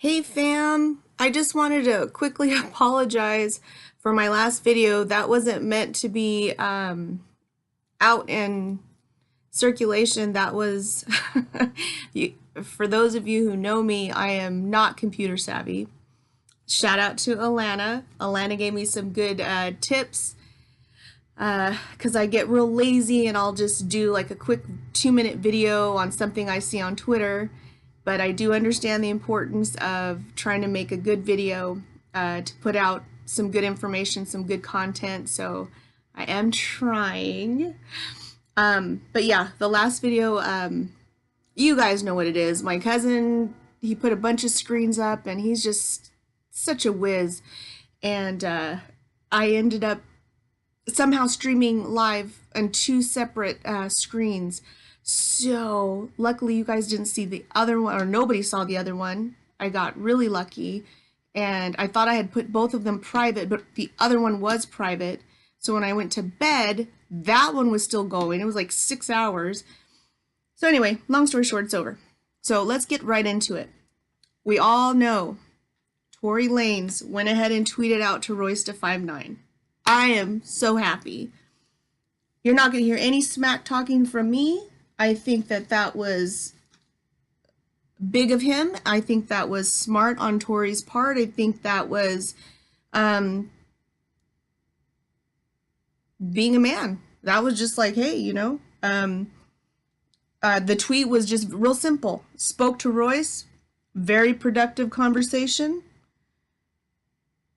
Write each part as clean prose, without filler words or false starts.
Hey fam, I just wanted to quickly apologize for my last video. That wasn't meant to be out in circulation. That was, for those of you who know me, I am not computer savvy. Shout out to Alana. Alana gave me some good tips because I get real lazy and I'll just do like a quick 2-minute video on something I see on Twitter. But I do understand the importance of trying to make a good video to put out some good information, some good content. So I am trying. But yeah, the last video, you guys know what it is. My cousin, he put a bunch of screens up and he's just such a whiz. And I ended up somehow streaming live on 2 separate screens. So luckily you guys didn't see the other one, or nobody saw the other one. I got really lucky, and I thought I had put both of them private, but the other one was private. So when I went to bed, that one was still going. It was like 6 hours. So anyway, long story short, it's over. So let's get right into it. We all know Tory Lanez went ahead and tweeted out to Royce to 5'9". I am so happy. You're not going to hear any smack talking from me. I think that that was big of him. I think that was smart on Tory's part. I think that was being a man. That was just like, hey, you know, the tweet was just real simple. Spoke to Royce, very productive conversation,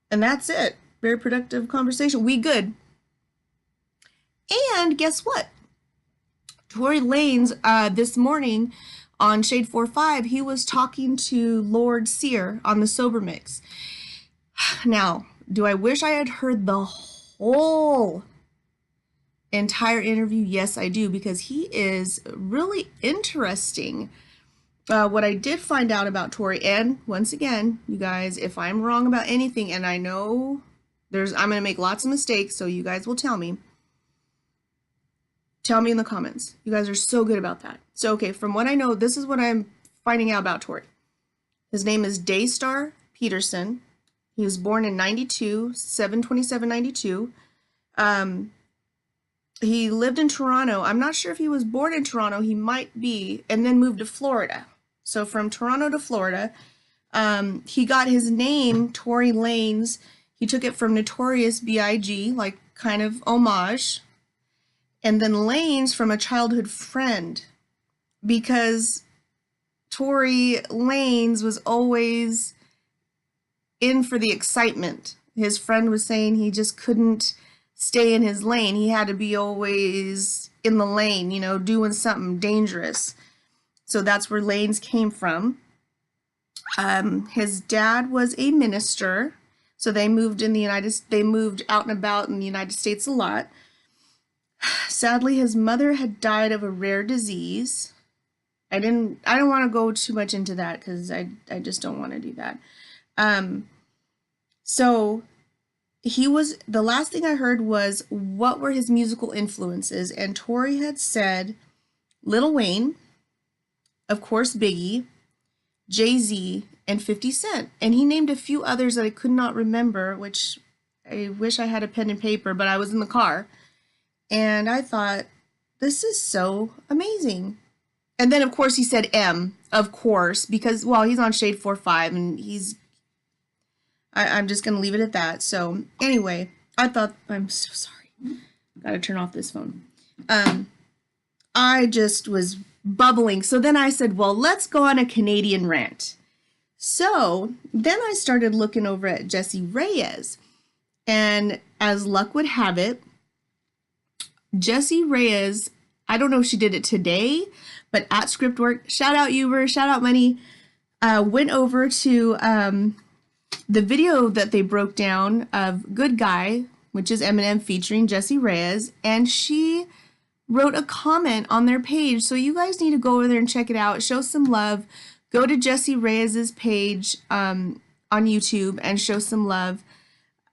and that's it. Very productive conversation. We good. And guess what? Tory Lanez, this morning on Shade 45, he was talking to Lord Sear on the Sober Mix. Now, do I wish I had heard the whole entire interview? Yes, I do, because he is really interesting. What I did find out about Tory, and once again, you guys, if I'm wrong about anything, and I know I'm going to make lots of mistakes, so you guys will tell me. Tell me in the comments. You guys are so good about that. So, okay, from what I know, this is what I'm finding out about Tory. His name is Daystar Peterson. He was born in 92, 7/27/92. He lived in Toronto. I'm not sure if he was born in Toronto. He might be, and then moved to Florida. So from Toronto to Florida, he got his name, Tory Lanez. He took it from Notorious B.I.G., like kind of homage. And then Lanez from a childhood friend, because Tory Lanez was always in for the excitement. His friend was saying he just couldn't stay in his lane. He had to be always in the lane, you know, doing something dangerous. So that's where Lanez came from. His dad was a minister, so they moved out and about in the United States a lot. Sadly, his mother had died of a rare disease. I don't want to go too much into that because I just don't want to do that. So the last thing I heard was what were his musical influences, and Tory had said Lil Wayne, of course Biggie, Jay-Z, and 50 Cent. And he named a few others that I could not remember, which I wish I had a pen and paper, but I was in the car. And I thought, this is so amazing. And then, of course, he said M, of course, because, well, he's on Shade 45, and I'm just going to leave it at that. So, anyway, I thought, I'm so sorry. Got to turn off this phone. I just was bubbling. So then I said, well, let's go on a Canadian rant. So then I started looking over at Jessie Reyez. And as luck would have it, Jessie Reyez, I don't know if she did it today, but at Scriptwork, shout out Uber, shout out Money, went over to the video that they broke down of Good Guy, which is Eminem featuring Jessie Reyez, and she wrote a comment on their page. So you guys need to go over there and check it out, show some love, go to Jessie Reyez's page on YouTube and show some love.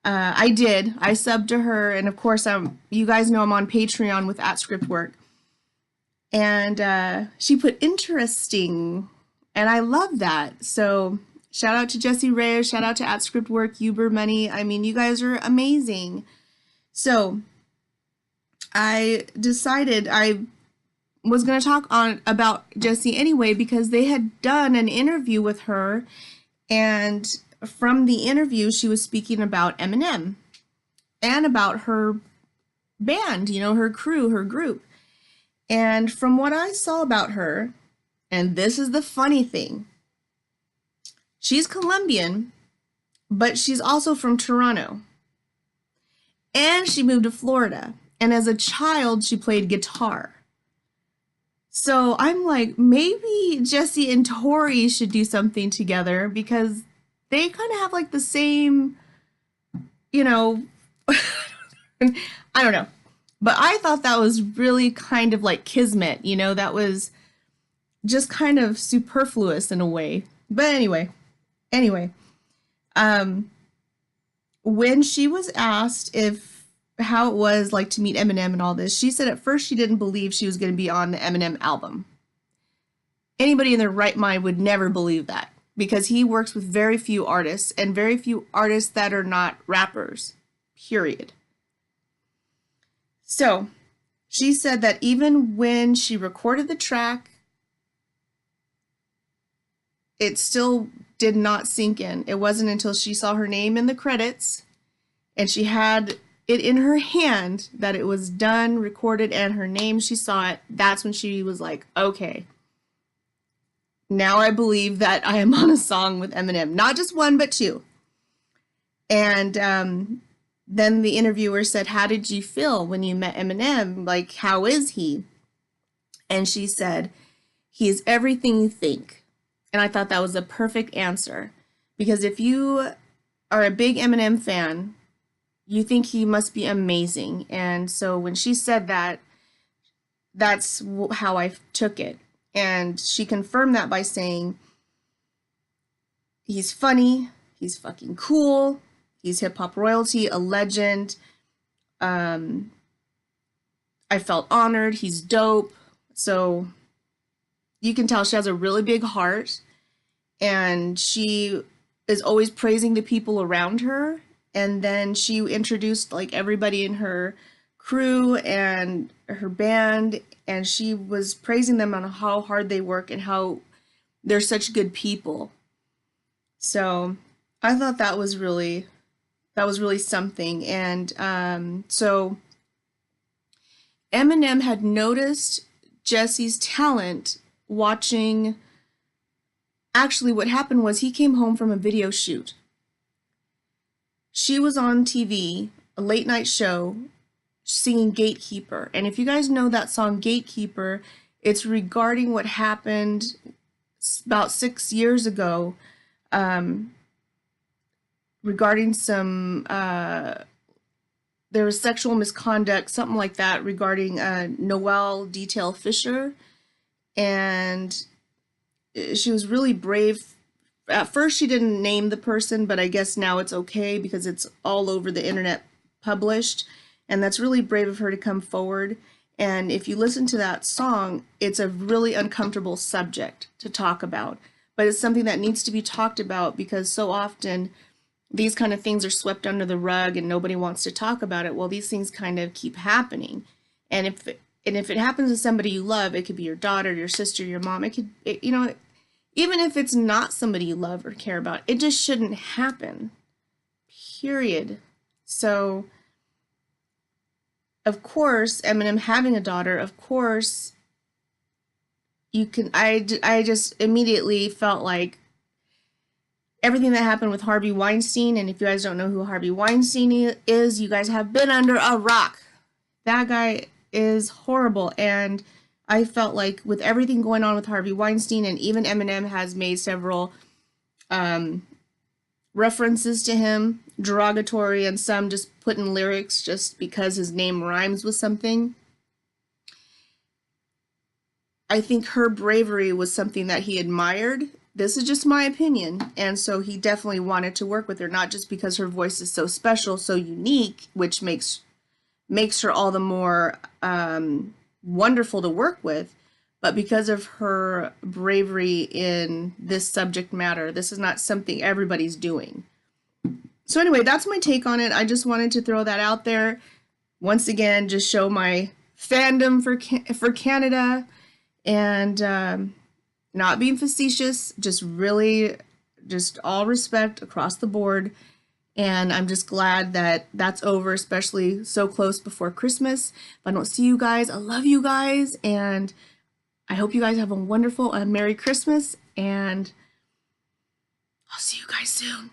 I did. I subbed to her, and of course, you guys know I'm on Patreon with @Scriptwork. And she put interesting, and I love that. So Shout out to Jessie Reyez. Shout out to @scriptwork, Uber Money. I mean, you guys are amazing. So I decided I was going to talk on about Jessie anyway because they had done an interview with her, and from the interview she was speaking about Eminem and about her band, you know, her crew, her group. And from what I saw about her, and this is the funny thing, she's Colombian, but she's also from Toronto. And she moved to Florida. And as a child, she played guitar. So I'm like, maybe Jessie and Tory should do something together because they kind of have like the same, you know, I don't know. But I thought that was really kind of like kismet, you know, that was just kind of superfluous in a way. But anyway, when she was asked how it was like to meet Eminem and all this, she said at first she didn't believe she was going to be on the Eminem album. Anybody in their right mind would never believe that because he works with very few artists and very few artists that are not rappers, period. So she said that even when she recorded the track, it still did not sink in. It wasn't until she saw her name in the credits and she had it in her hand that it was done, recorded, and her name, she saw it. That's when she was like, okay, now I believe that I am on a song with Eminem. Not just one, but two. And then the interviewer said, how did you feel when you met Eminem? Like, how is he? And she said, he is everything you think. And I thought that was a perfect answer. Because if you are a big Eminem fan, you think he must be amazing. And so when she said that, that's how I took it. And she confirmed that by saying, he's funny, he's fucking cool, he's hip-hop royalty, a legend. I felt honored, he's dope. So you can tell she has a really big heart. And she is always praising the people around her. And then she introduced like everybody in her crew and her band, and she was praising them on how hard they work and how they're such good people. So I thought that was really something. And so Eminem had noticed Jessie's talent watching. Actually, what happened was he came home from a video shoot. She was on TV, a late night show, singing Gatekeeper. And if you guys know that song Gatekeeper, it's regarding what happened about 6 years ago, regarding some, there was sexual misconduct, something like that, regarding Noel Detail Fisher. And she was really brave. At first she didn't name the person, but I guess now it's okay because it's all over the internet published. And that's really brave of her to come forward. And if you listen to that song, it's a really uncomfortable subject to talk about. But it's something that needs to be talked about because so often these kind of things are swept under the rug and nobody wants to talk about it. Well, these things kind of keep happening. And if it happens to somebody you love, it could be your daughter, your sister, your mom. You know, even if it's not somebody you love or care about, it just shouldn't happen, period. So, of course, Eminem having a daughter, of course, I just immediately felt like everything that happened with Harvey Weinstein, and if you guys don't know who Harvey Weinstein is, you guys have been under a rock. That guy is horrible, and I felt like with everything going on with Harvey Weinstein, and even Eminem has made several references to him, derogatory, and some just put in lyrics just because his name rhymes with something. I think her bravery was something that he admired. This is just my opinion. And so he definitely wanted to work with her, not just because her voice is so special, so unique, which makes her all the more wonderful to work with, but because of her bravery in this subject matter, this is not something everybody's doing. So anyway, that's my take on it. I just wanted to throw that out there. Once again, just show my fandom for Canada, and not being facetious, just really, just all respect across the board. And I'm just glad that that's over, especially so close before Christmas. If I don't see you guys, I love you guys, and I hope you guys have a wonderful and Merry Christmas, and I'll see you guys soon.